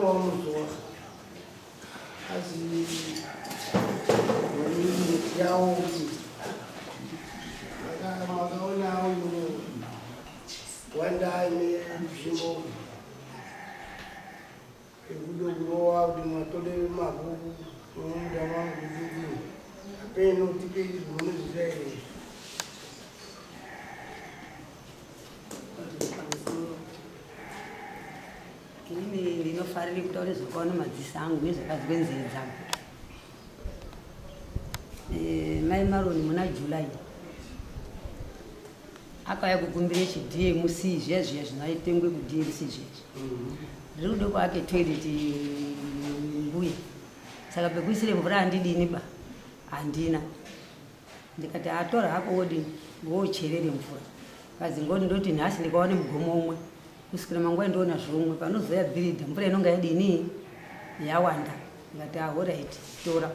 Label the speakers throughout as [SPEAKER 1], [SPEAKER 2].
[SPEAKER 1] wamuzwa asi yawo makaona uyu wanda aine nzvimbo yekuda kurowa kuti matode mabhuku nomunda wangu dudu apeno tipe zvinozvita here
[SPEAKER 2] ini ndinofarire kutaura zvakaona madziso angu nezvakazwe nzeve dzangu. Mai Maroni muna July akauya kukumbire chidmc zviya zviya zvinoitengwe kudmc zvezvi ndiri kude kuake toireti mbuya saka pekuisire mvura handidini ba handina ndikati atora hako wodini wocherere mvura kazi ngoti ndoti nhasi ndikaone mugomo umwe kusvikira mangwai ndoona zvomwe panozoya bhiridha mvura inonga yadini yawanda ndikati ahoright tora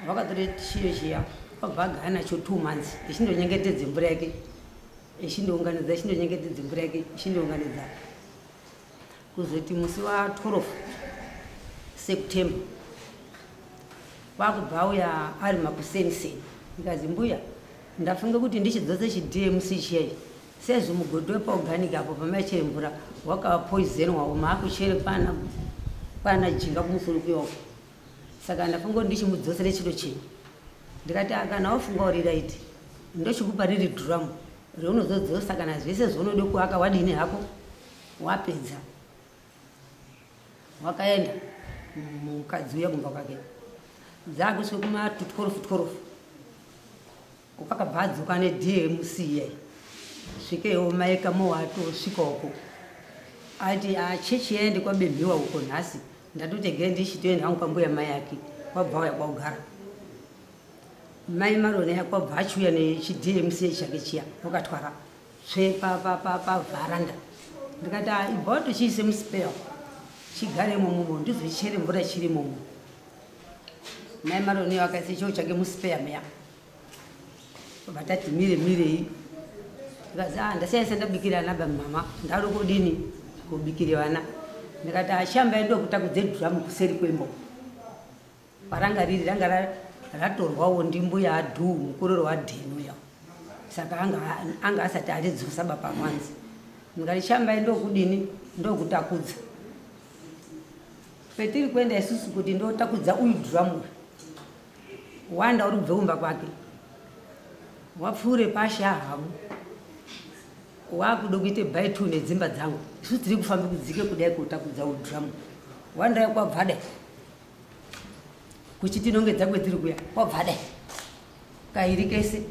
[SPEAKER 2] vakatore chiyo chiya wabva agara nacho 2 months echindonyengetedze mvura yake echindounganidza echindonyengetedze mvura yake echindounganidza kuzoti musi wa12 September vakubva auya ari makuseniseni ndikazi mbuya ndafunga kuti ndichidzose chidmc chiyai sezvo mugodhi wepaorganic apo pamachere mvura wakapoizenwa maakuchere pana jinga kumusoro kuyoko saka ndafunga kuti ndichimudzosere chiro chenyu ndikati kana wafunga uri right ndochikupa riri drum reunozodzosa kana zvese zvaunode kuaka wadini hako wapedza wakaenda mukadzi uya kumba kwake dzakusve kuma 12 wakabva adzoka nedmc yai svikewo maeka mowatosvika uko ati chechi yaende kwabemhiwa uko nhasi ndatotegere ndichitoenda hangu kwambuya mai yake kwabva uya kwaugara mai Maroni yakwabva achiuya nechidmc chake chiya wakatwara tsve pavharanda ndikati ibva watochiise muspeya chigare momo ndizochere mvura chiri momo mai Maroni wakaise choo chake muspeya meya vatati mirei ndikazi ndasiyaisa ndabikira ana bamama ndari kudini kubikire vana ndikati ashamba endo kutakudze dhuramu kuseri kwembo paranga riri ranga ratorwawo ndimbuya adhuu mukororo wadhenoya saka anga asati aridzosa baba mwanzi ndikati shamba endo kudini ndokutakudza petiri kuenda isusu kuti ndotakudza uyu dhuramu wanda uri kubve kumba kwake wapfuure pasha hamu wakuda kuite baitu nedzimba dzangu isusu tiri kufamba kudzike kudai kotakudza udhuramu wanda yakwabva dai kuchiti nongedza kwetiri kuya kwabva dai kairi kese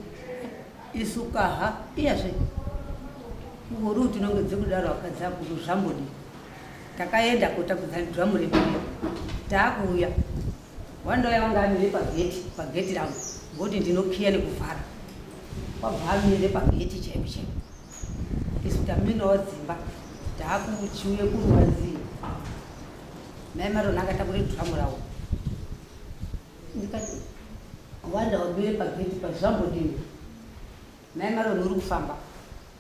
[SPEAKER 2] isu kaha iyazve uri kuti nongedze kudaro wakadza kuti zvambodi takaenda kotakudza dhuramu rebiri taakuuya wanda yavanga amire pageti rangu ngoti ndinokiya nekuvhara wabva amire pageti chaipo chaipo isu taminawo dzimba taakuchiuye kurwanzi mai Maroni akatakure dhuramu rawo ndikati wanda wamire pageti pazvambodini mai Maroni uri kufamba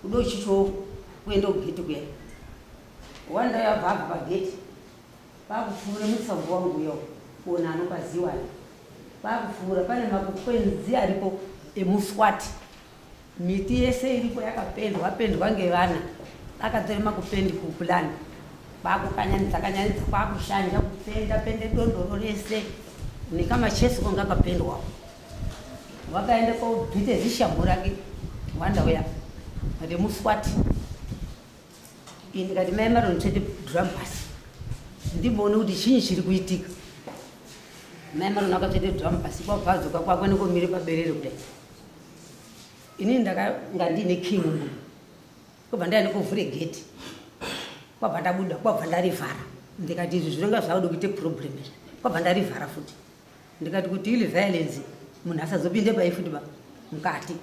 [SPEAKER 2] kudo chicho kuenda kugeti kuyai wanda yabva abva pageti pakupfuura mutsambo wangu yo kuona anokwaziwani pakupfuura pane makukwenzi aripo emuswati miti yese iripo yakapendwa ngevana akadzore makupendi kupulani kwakukanyanidza kwakushanja pende dondoro rese nekamachesiko ngakapendwawo wakaenda kobvite zishamhu rake wanda uya remuswati ndikati mai Maroni tsvete drum pasi ndimboone kuti chinyi chiri kuitika mai Maroni akatsvete drum pasi kwabva adzoka kwakwe nekomire paberere kudai ini ndanga ndine king munhu kwabva ndaenda kovhure geti kwabva ndabuda kwabva ndarivhara ndikati izvi zvinonga zvauda kuite problem kwabva ndarivhara futi ndikati kuti ili violence munhu asazopinde pai futi mukati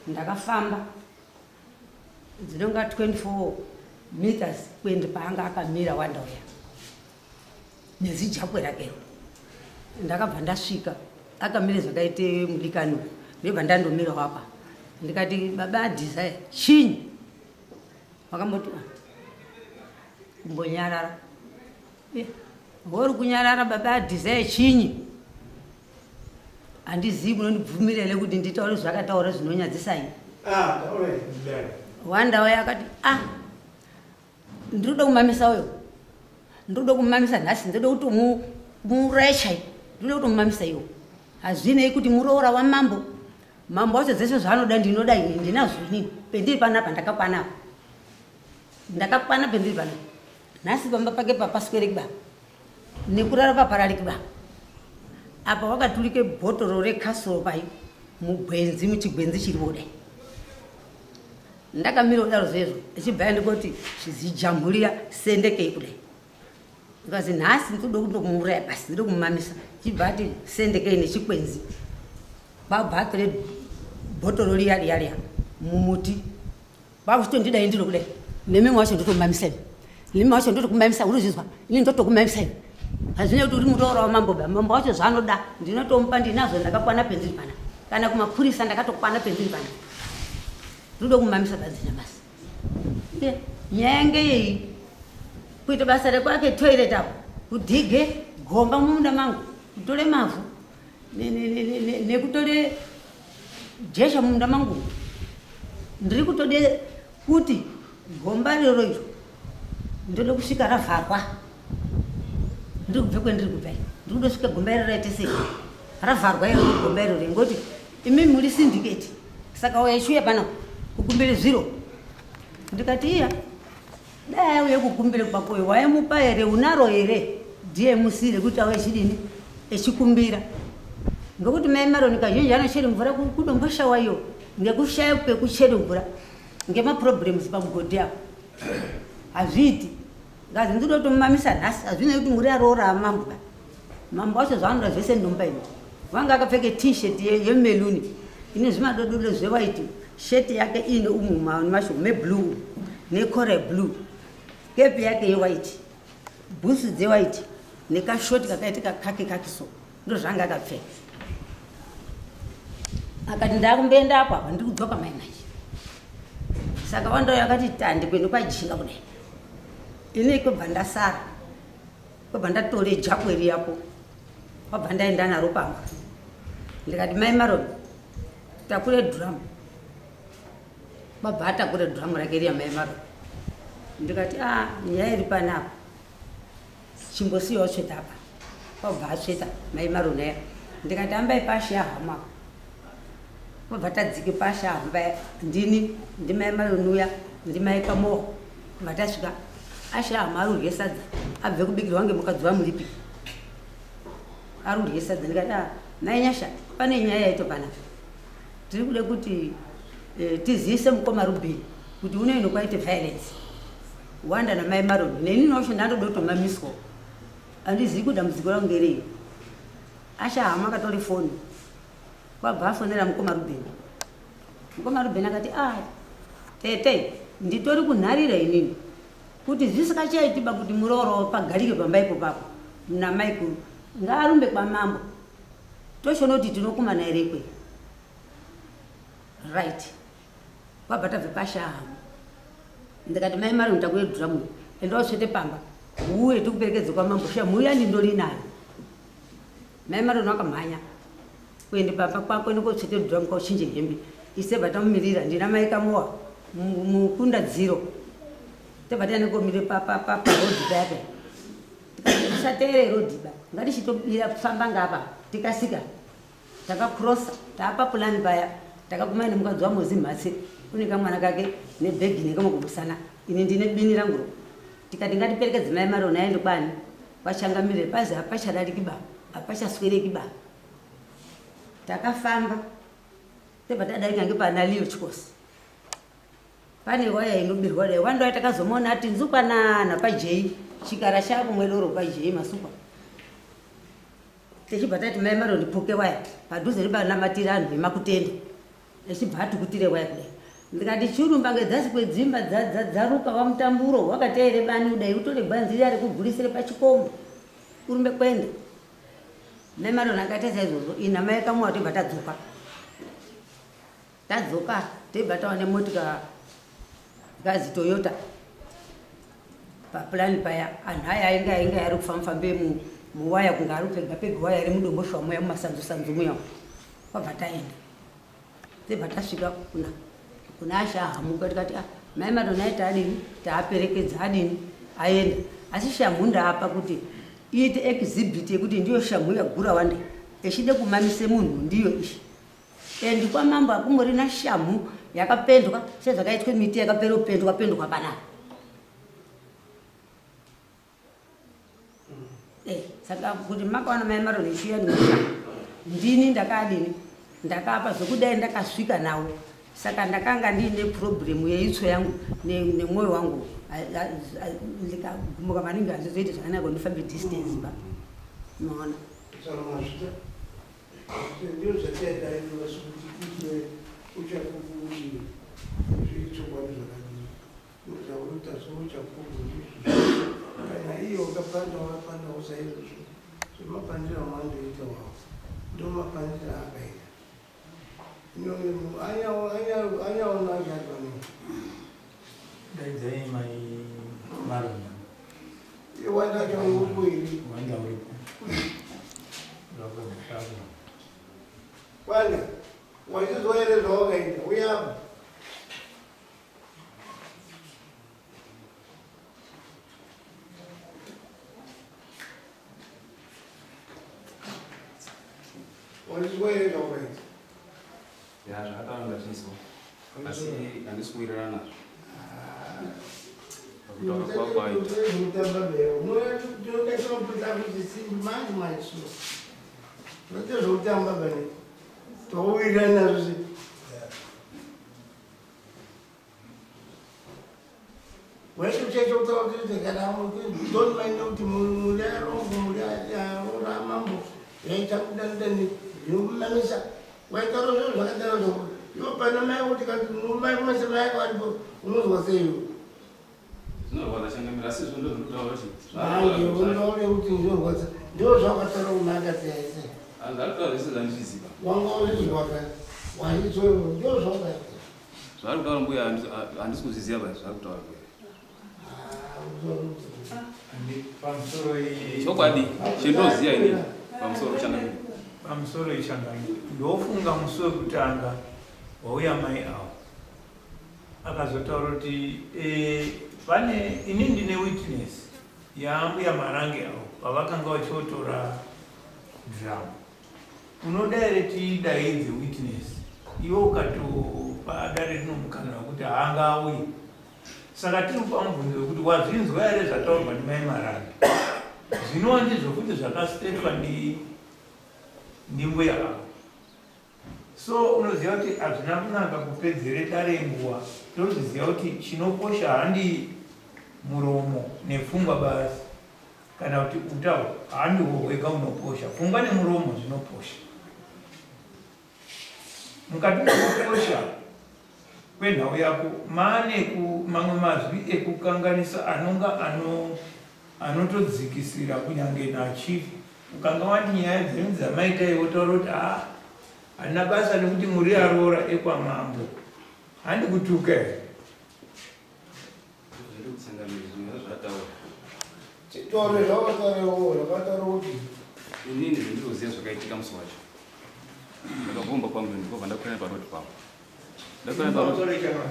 [SPEAKER 2] ndakafamba dzinonga 24 meters kuenda paanga akamira wanda uya nezijakwe rakero ndakabva ndasvika akamire zvakaite mudikano ndibva ndandomira wapa ndikati baba adesire chinyi wakamboti kumbonyarara wori kunyarara baba adhizaye chinyi handizivi munondibvumirele kuti nditaure zvakataura zvinonyadzisai wandauya akati ndinoda kumamisa uyo ndinoda kumamisa nhasi ndoda kutomuuraya chai ndinoda kutomumamisa iwo hazvinei kuti muroora wamambo mambo wacho dzese zvaanoda ndinoda ini ndinazvo inini pendiri panapa ndakakwana pendiri panapa nhasi pamba pake papaswere kuba nekurara paparari kuba apa wakaturike bhotoro rekasoro pai mugwenzi muchigwenzi chiri kudai ndakamira kudaro zvezvo ichibhaya ndikoti zvizijamhurira sendekei kudai ndikazi nhasi ndoda kundokumuraya basi ndoda kumumamisa chibva ati sendekei nechikwenzi babhatire bhotoro riya mumuti bakuchitondidai ndiro kudai nemimwe wacho ndotomumamisai nemimwe wacho ndotokumamisa uruzvizwa ini ndotokumamisai hazvine kuti uri muroora wamambo ba mambo wacho zvaanoda ndinotomupa ndinazvo ndakakwana pendiri pana kana kumapurisa ndakatokwana pendiri pana ndoda kumamisa badzina basi nyaya ngeyei kuita basa rekwake toilet apo kudhige gomba mumunda mangu kutore mavhu nekutore jesha mumunda mangu ndiri kutode kuti gomba rero iro ndode kusvika ravharwa ndiri kubve kwendiri kubvai ndiri kudosvika gomba iro raite sei ravharwa iro gomba iro ngoti imi muri syndicate saka waishuya pana kukumbire zviro ndikati iya dai auye kukumbire kwakoyo waimupa here unaro here DMC rekuti auye chidini echikumbira ngokuti mai Maroni kazhinji anochere mvura kudomboshawa iyo ngekushaya pekuchere mvura ngemaproblems pamugodhi apo hazviiti ngazi ndiri kutomumamisa nhasi hazvinei kuti muri aroora amambo mambo wacho zvaanoda zvese ndomba ino vanga akapfeke t-shirt yemeluni ine zvimadododo zvewaiti sheti yake ine masho meblue nekore blue kepi yake yewhite bhusi dzewhite nekashoti kakaitika kakiso ndo zvanga akapfeka akati ndakumboenda apo apa ndiri kudzoka mainachi saka wandauya akati tandi kwende kwajinga kudai ini kwebva ndasara kwebva ndatore jakweri yapo kwabva ndaenda naro pamba ndikati mai Maroni takure dhuramu babva atakure dhuramu rake riya mai Maroni ndikati nyaya iri panapa chimbosiyawo sveta apa kwabva asveta mai Maroni aya ndikati hambai pashi yahama kwabva tadzike pashi ahambai ndini ndimai Maroni uya ndimai Kamowa kubva tasvika ashe hama arudye sadza abve kubikirwa ngemukadzi wamuripi arudye sadza ndikati mai Nyasha pane nyaya yaito panapa tiri kude kuti tiziise mukoma Rubheni kuti unoino kwaite violence wanda namai Maroni neni nosho ndandoda kutomamiswa handizivi kuti dambudziko rangu ngerei asha hama akatore foni kwabva afonera mukoma Rubheni akati tete nditori kunharira inini kuti zvisikachaitiba kuti murooro pagarike pambaipo papo namai kuru ngaarumbe kwamambo toshonoti tinokumana here kwe right kwabva tabve pashahama ndikati mai Maroni takure dhuramu ende wasvete pamba uye tikuperekedze kwamambo sha muya ndindori nayo mai Maroni wakamhanya kuende pamba kwako ndokotsvete dhuramu kwauchinje hembe ise batamumirira ndina mai Kamowa mukunda dziro tebata nekomire parodhiba yake tisateere rodhiba ngatichitobira kufamba ngapa tikasika takakrosa taapa pulani paya takakumana nemukadzi wamozi mhatsi une kamwana kake nebhegi nekamugubusana ini ndine bini ranguro tikati ngatiperekedze mai Maroni aende kwani kwachangamire pazi hapachadarikiba hapachaswerekiba takafamba tebatadarika ngepana Liyo Chikosi pane waya inobirwa dai wandauya takazomona ati nzukwanana pajei chikara chako mwedoro pajei masukwa techibva tati mai Maroni poke waya padhuze ribanamatira anhu vemakutende echibva atukutire waya kudai ndikati chirumba ngedzasi kwedzimba dzaruka wamutamburo wakateere bani kudai utore bhanzi riya rekugurisire pachikomo urumbe kwenda mai Maroni akati saizvozvo ina mai Kamowa tobva tadzoka tobva taone motika gazi Toyota papulani paya anhu aya ainga ari kufamba-fambe muwaya kunga ari pega pega waya iri mudomboshwa muya mumasanzu muya kwabva taenda tebva tasvika kuna ashahamuka tikati mai madonai adini taaperekedza adini aenda asi shamhu ndaapa kuti iite exhibit yekuti ndiyo shamhu yagura wande echide kumamise munhu ndiyo ishi endi kwamambo akumorina shamhu yakapendwa sezvakaitwe miti yakapera kupendwa pendwa panapa saka kuti makaona mai maroni ishuya ndini ndakapa zvokudai ndakasvika nawo saka ndakanga ndiine problem yeitsvo yangu nemwoyo wangu ndikagumuka maningi handizoite zvakanaka ndifambe distance ba unoona
[SPEAKER 1] ndio zvataidaivaa sokuti kuitwe uchakukuti zvichokwadi zvakadii uzaurota souchakukuti kana iyo ukapanda wapanda usaizvozvo zvemapandiro amandoita wavo ndo mapandiro akaita anyaona achadvani
[SPEAKER 3] daidzai mai marona
[SPEAKER 1] wandachaungurikuiri kwana wachizwa here zvawakaita uyapa wachizwa here zvawakaita
[SPEAKER 4] zvakataura ndatizo asi handisi kuwirirana nazvo
[SPEAKER 1] zvoutamba bane touwirirana nazvo waiuchechoutautizekanadomaine kuti muri arongo muri aroramambo yaita kudandani zvinomamisa waitaro zviro zvakadaro zvoko iwo pana mai kuti kati mai kumese mai kwaripo unozwa seiwo
[SPEAKER 4] zvinorwadza changamira asi izvo ndozvinotaura
[SPEAKER 1] manje unotaure kuti zvinorwadza ndo zvakataura kumakatiyaise
[SPEAKER 4] andakutaura zvese zvandichiziva
[SPEAKER 1] wanga uzvizwaka waizvoivo ndo zvakaita
[SPEAKER 4] zvari kutaura mbuya handisi kuzviziva bai zvari kutaura mbuya chokwadi chindoziva inini pamusoro changamira
[SPEAKER 3] pamusoro ichangamira ndofunga musi wekutanga wauya mai avo akazotaura kuti pane ini ndine witness yaambuya marange avo pavakanga vachiotora dhamu unodaire tidaidze witness iwo ukatopa dare rinomukana wekuti haanga auye saka tiri pamubvunzo wekuti wazvinzwa here zvataurwa ndimai marange zvinova ndizvo kuti zvakastetwa ndimbuya avo so unoziva kuti hazvina kunaka kupedzere dare nguva toziziva kuti chinokosha handi muromo nepfungwa basi kana kuti utauro handiwo hwega unoposha pfungwa nemuromo zvinoposha mukati mekukosha kwenhau yako maane mamwe mazwi ekukanganisa anonga anotodzikisira kunyange nachief ukanga wati nyaya dzenyu dzamaitaiwo taura kuti handina basa nekuti muri aroora ekwamambo handi kutuka here
[SPEAKER 1] tore zvavatarewo zvakataura kuti
[SPEAKER 4] inini zvendinoziva zvakaitika musi wacho ndakavhomba kwangu ndikobva ndakwira paroti pavo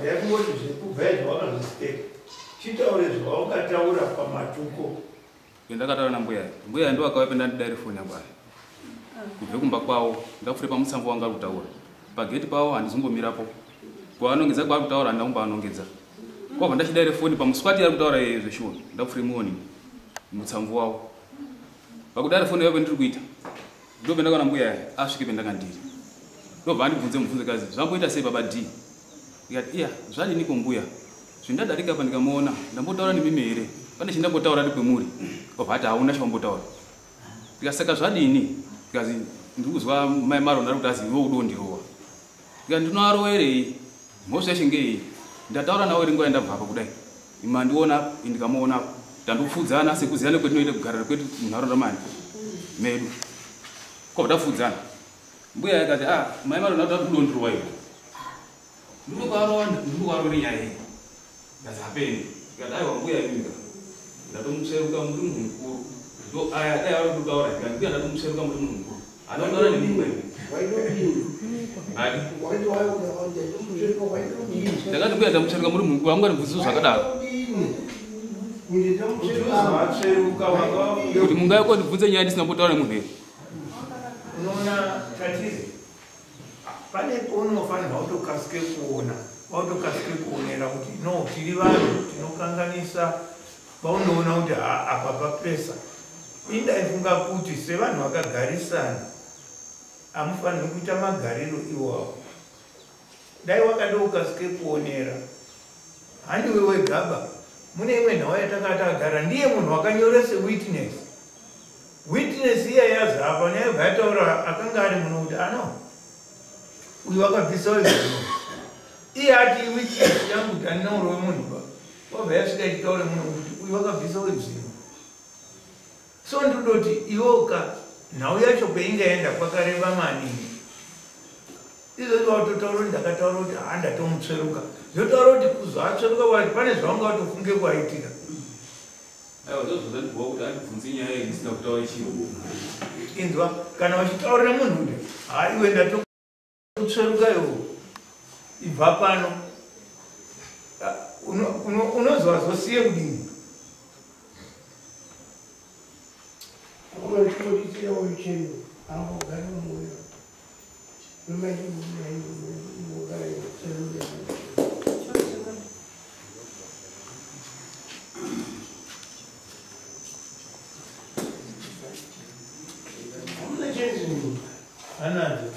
[SPEAKER 3] yakungoti zvekubva zvawakazvisteka chitaure zvawakataura pamatuko
[SPEAKER 4] ndakataura nambuya ndo akauya pendandidare foni yangu aya kubve kumba kwawo ndakufure pamutsambo wanga ari kutaura pageti pavo handizombomirapo kwaanongedza kwaari kutaura handamboanongedza kwabva ndachidaire foni pamuswati ari kutaura zveshuwa ndakufure muoni mutsambo wavo pakudaire foni yapo ndiri kuita ndobva ndakaona mbuya asvike pendanga ndiri ndobva andibvunze mubvunzekazi zvamboita sei baba d ikati iya zvadiniko mbuya zvindadarika apa ndikamuona ndambotaura nemimi here pane chindambotaura ari kwemuri obva ati hauna chambotaura tikasaka zvadini ikazi ndiri kuzwa mai marona ari kuti azi iwe udondirowa ikati ndinoarowerei mhosva yeshe ngei ndataura nawo iri nguva yandabva apa kudai imandiona ndikamuona tandofudzana sekuziyana kwetinoita kugarira kwetu munharaunda mani medu kwabva tafudzana mbuya yakati mai marona kuti kudondirowa iwe ndinokuarowa nenyaya iyi ikazi hapeni ikati aiwa mbuya imika ndatomutseruka muri munhu mukuru ndo aya dai ari kutaura ndikuya ndatomutseruka muri munhu mukuru anotaura nemimweni ndakati kuya ndamutseruka muri munhu mukuru amungati bvunziso zvakadaro kuti mungayako ndibvunze nyaya ndisina kumbotaura nemunhu here.
[SPEAKER 3] Unoona tatizo pane paunofanirwa kutokasike kuona wautokasike kuonera kuti no tiri vanhu tinokanganisa paunoona kuti apa papesa indaifunga kuti sevanhu vakagarisana hamufanirwi kuita magariro iwawo. Dai wakadokasike kuonera handiwe wegaba mune imwe nhau yatakatagara ndiye munhu wakanyorese witness iya yazapa nayebva yataura akanga ari munhu kuti ano uyu wakabvisa wezvino iye ati witness yangu kuti andinauro wemunhu ba wabva yasvika ichitaure munhu kuti uyu wakabvisa wezvino. So ndinoti iwoka nhau yacho kweingaenda kwakareba maningi izvozvi watotaura kuti ndakataura kuti handatomutsveruka zvotaura kuti kuzoatsveruka wati pane zvavanga watofunge kwaitika.
[SPEAKER 4] Aiwa zvozvozandibhuwa kuti andibvunzi nyaya isina kutaura chiro
[SPEAKER 3] inzwa kana wachitaurira munhu kuti haiwe ndatokutsveruka iwo ibva pano unozwazosiye kudini anazo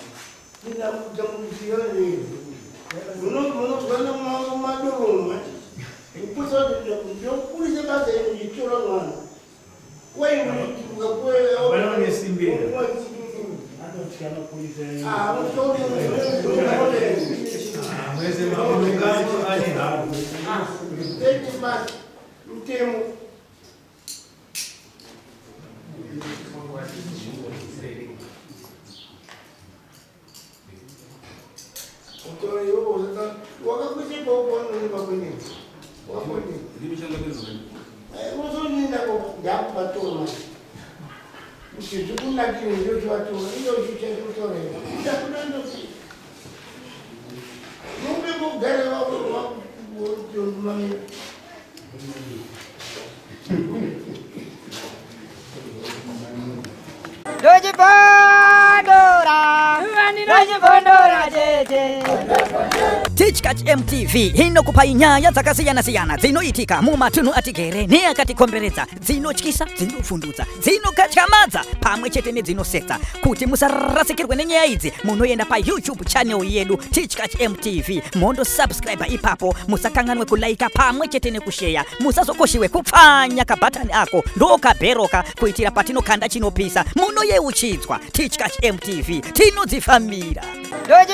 [SPEAKER 5] Teachcatch MTV inokupa nyaya dzakasiyana-siyana dzinoitika mumatunhu atigere neakatikomberedza, dzinotyisa, dzinofundutsa, dzinokatyamadza pamwe chete nedzinosetsa. Kuti musarasikirwe nenyaya idzi munoenda pa YouTube channel yedu Teachcatch MTV mondo subscribe ipapo, musakanganwe kulaika pamwe chete nekushare, musazokoshiwe kupfanya kabhatani ako ndokabheroka kuitira patinokanda chinopisa munoyeuchidzwa. Teachcatch MTV tinodzifambira. Dojibondora,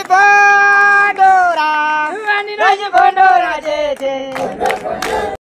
[SPEAKER 5] Dojibondora,